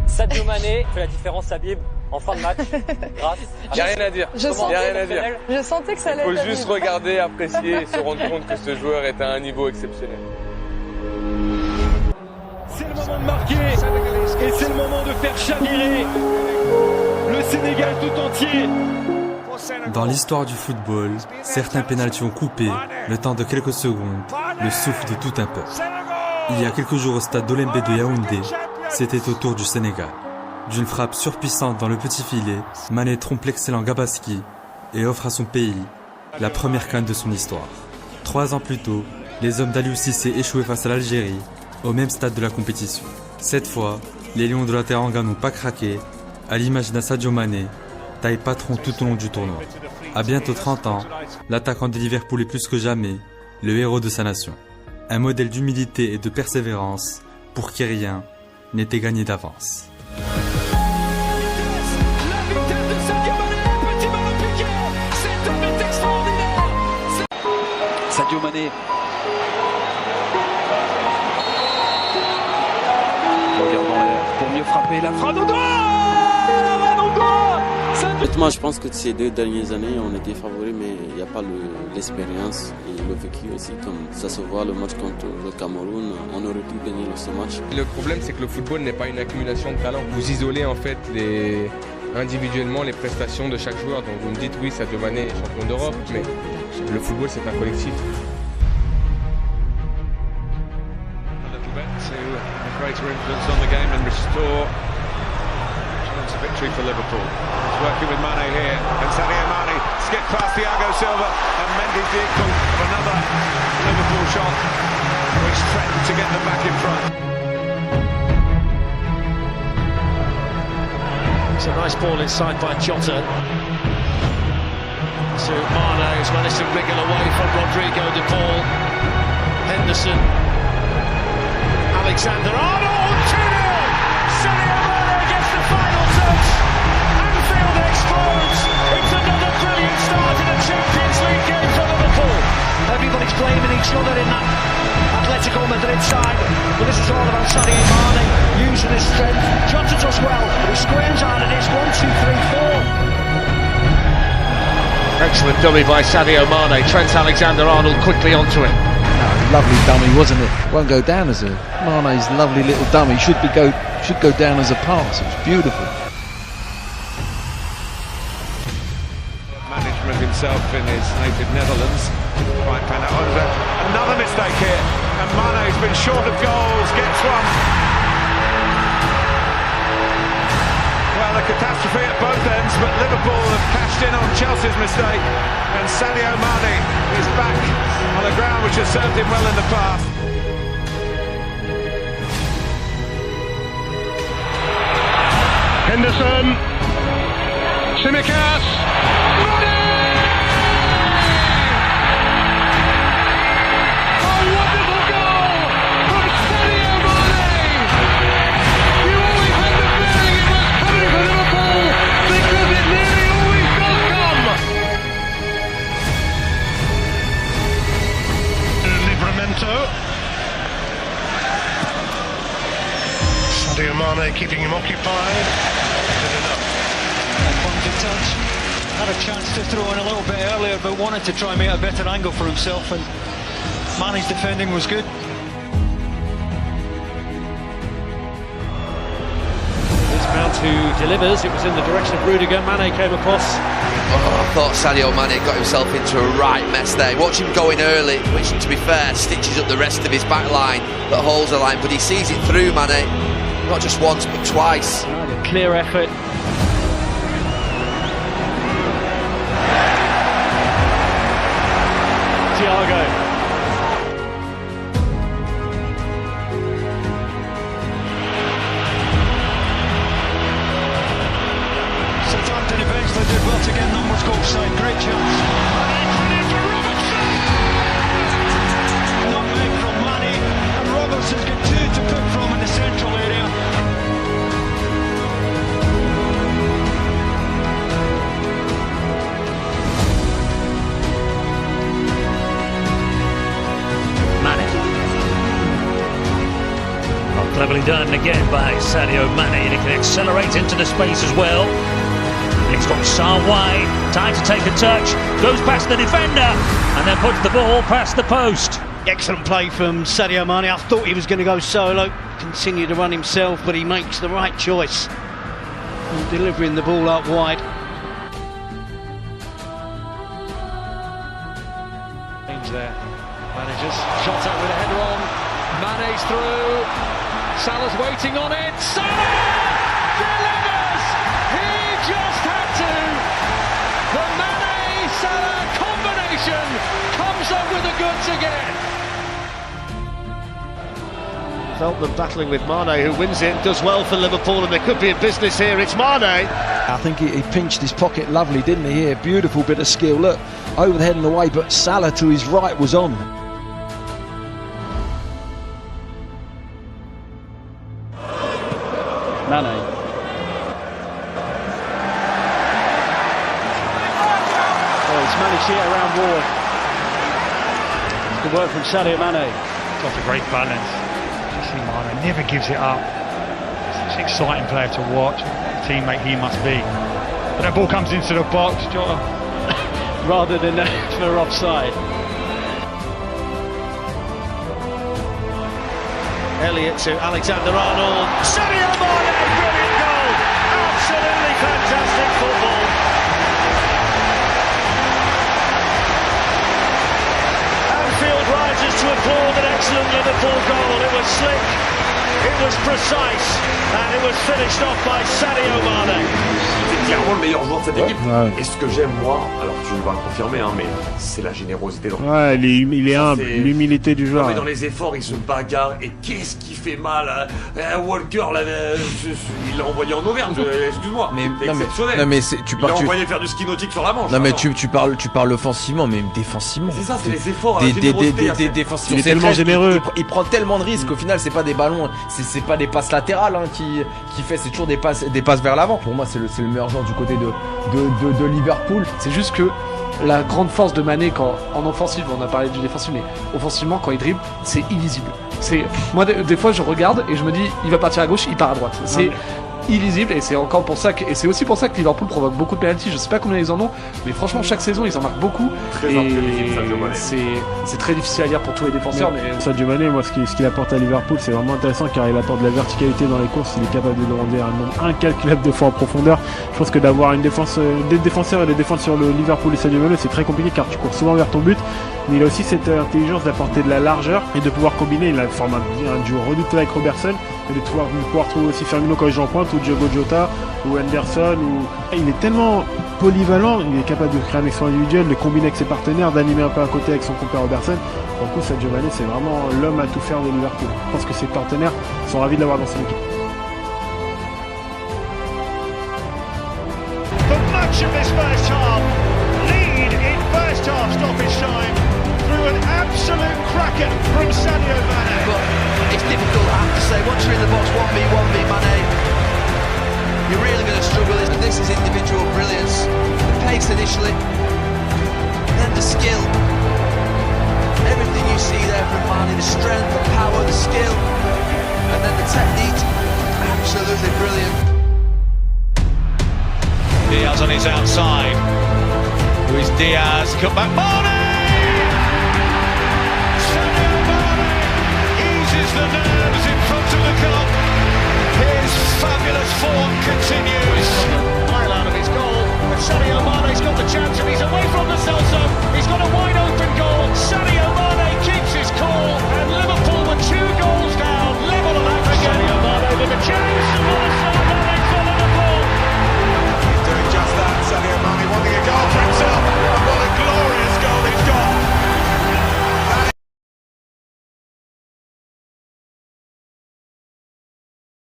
Sadio Mané fait la différence à Bib en fin de match. Grâce. Il n'y a rien à dire. Je sentais que ça allait Il faut être juste Habib. regarder, apprécier et se rendre compte que ce joueur est à un niveau exceptionnel. C'est le moment de marquer et c'est le moment de faire chavirer le Sénégal tout entier. Dans l'histoire du football, certains pénaltys ont coupé, le temps de quelques secondes, le souffle de tout un peuple. Il y a quelques jours au stade d'Olembe de Yaoundé, c'était au tour du Sénégal. D'une frappe surpuissante dans le petit filet, Mané trompe l'excellent Gabaski et offre à son pays la première CAN de son histoire. 3 ans plus tôt, les hommes d'Aliou Cissé échouaient face à l'Algérie, au même stade de la compétition. Cette fois, les Lions de la Teranga n'ont pas craqué, à l'image d'un Sadio Mané, taille patron tout au long du tournoi. À bientôt 30 ans, l'attaquant de Liverpool est plus que jamais le héros de sa nation. Un modèle d'humilité et de persévérance pour qui rien n'était gagné d'avance. Sadio Mané. Regarde dans l'air pour mieux frapper la frappe. Honnêtement, je pense que ces 2 dernières années, on était favoris, mais il n'y a pas l'expérience et le vécu aussi. Comme ça se voit, le match contre le Cameroun, on aurait pu gagner ce match. Le problème, c'est que le football n'est pas une accumulation de talents. Vous isolez en fait individuellement les prestations de chaque joueur. Donc vous me dites oui, Sadio Mané est champion d'Europe, mais le football c'est un collectif. A little bit to a greater influence on the game and restore chance of victory for Liverpool. He's working with Mane here, and Sadio Mane skipped past Thiago Silva, and Mendy's the equal of another Liverpool shot, which threatened to get them back in front. It's a nice ball inside by Jota. To Mane, who's managed to wriggle away from Rodrigo de Paul. Henderson. Alexander-Arnold, 2-0! Sadio Mane gets the final touch. Anfield explodes. It's another brilliant start in a Champions League game for Liverpool. Everybody's blaming each other in that Atletico Madrid side, but this is all about Sadio Mane using his strength. Jota does well. He squares out of this 1, 2, 3, 4. Excellent dummy by Sadio Mane. Trent Alexander-Arnold quickly onto it. Lovely dummy, wasn't it? Won't go down as a Mane's lovely little dummy. Should go down as a pass. It was beautiful. Management himself in his native Netherlands. Right, another mistake here, and Mane's been short of goals. Gets one. Well, a catastrophe at both ends, but Liverpool have cashed in on Chelsea's mistake, and Sadio Mane is back on the ground which has served him well in the past. Henderson, Tsimikas, Mane! A wonderful goal from Sadio Mane! You always had the feeling it was coming for Liverpool because it nearly always does come. Livramento. Sadio Mane keeping him occupied. Touch. Had a chance to throw in a little bit earlier, but wanted to try and make a better angle for himself, and Mane's defending was good. It's Mount who delivers. It was in the direction of Rudiger. Mane came across. I thought Sadio Mane got himself into a right mess there. Watch him going early, which to be fair stitches up the rest of his back line that holds the line, but he sees it through, Mane. Not just once but twice. Clear effort. Thiago. Southampton eventually did well to get numbers goal side. Great chance. Not made from Mane, and Robertson's got 2 to pick from in the central area. Levelling done again by Sadio Mane, and he can accelerate into the space as well. He's got Sarr wide, time to take a touch, goes past the defender, and then puts the ball past the post. Excellent play from Sadio Mane. I thought he was going to go solo, continue to run himself, but he makes the right choice, delivering the ball up wide. There, managers shot out with a header on. Mane's through. Salah's waiting on it. Salah delivers. He just had to. The Mane-Salah combination comes up with the goods again. Felt them battling with Mane, who wins it, does well for Liverpool, and they could be in business here. It's Mane. I think he pinched his pocket lovely, didn't he? Here, beautiful bit of skill. Look, over the head and away, but Salah to his right was on. Mane. Oh, he's managed to get around Ward. Good work from Sadio Mane. Got a great balance. See Mane never gives it up. Such an exciting player to watch. Teammate he must be. But that ball comes into the box, Jota. Rather than for offside. Elliott to Alexander-Arnold. Sadio Mane, brilliant goal! Absolutely fantastic football. Anfield rises to applaud an excellent Liverpool goal. It was slick, it was precise, and it was finished off by Sadio Mane. C'est clairement le meilleur joueur de cette équipe. Ouais. Et ce que j'aime, moi, alors tu vas le confirmer, hein, mais c'est la générosité. Ouais, il est humble, l'humilité du joueur. Mais dans les efforts, il se bagarre, et qu'est-ce qui fait mal hein. Walker, là, il l'a envoyé en Auvergne, excuse-moi. Mais, exceptionnel. Non, mais il l'a envoyé faire du ski nautique sur la Manche. Non, mais tu parles offensivement, mais défensivement. C'est ça, c'est les efforts, la générosité. Défensivement. Il est tellement généreux. Il prend tellement de risques, au final, c'est pas des ballons, c'est pas des passes latérales hein, qui fait, c'est toujours des passes vers l'avant. Pour moi, c'est le meilleur joueur du côté de Liverpool. C'est juste que la grande force de Mané, quand en offensive, on a parlé du défensif, mais offensivement, quand il dribble, c'est illisible. Moi, des fois, je regarde et je me dis, il va partir à gauche, il part à droite. C'est illisible et c'est encore pour ça et c'est aussi pour ça que Liverpool provoque beaucoup de pénaltys. Je sais pas combien ils en ont, mais franchement chaque saison ils en marquent beaucoup. Très c'est très difficile à dire pour tous les défenseurs. Mais Sadio Mane, moi ce qu'il apporte à Liverpool, c'est vraiment intéressant car il apporte de la verticalité dans les courses. Il est capable de demander un nombre incalculable de fois en profondeur. Je pense que d'avoir des défenseurs et des défenses sur le Liverpool et Sadio Mane, c'est très compliqué car tu cours souvent vers ton but. Mais il a aussi cette intelligence d'apporter de la largeur et de pouvoir combiner. Il a formé un duo redoutable avec Robertson et de pouvoir trouver aussi Firmino quand il joue en pointe, ou Diogo Jota, ou Anderson. Il est tellement polyvalent, il est capable de créer un exploit individuel, de combiner avec ses partenaires, d'animer un peu à côté avec son compère Robertson. Du coup, Sadio Mane, c'est vraiment l'homme à tout faire de Liverpool. Je pense que ses partenaires sont ravis de l'avoir dans son équipe. For much of this first half, lead in first half stoppage time through an absolute cracker from Sadio Mane. But it's difficult, I have to say, once you're in the box 1v1v Mane, you're really going to struggle. This is individual brilliance. The pace initially, then the skill. Everything you see there from Mane, the strength, the power, the skill, and then the technique, absolutely brilliant. Diaz on his outside. Luis Diaz, cut back, Mane! Sadio Mane eases the nerves in front of the cup. Here's Fabio.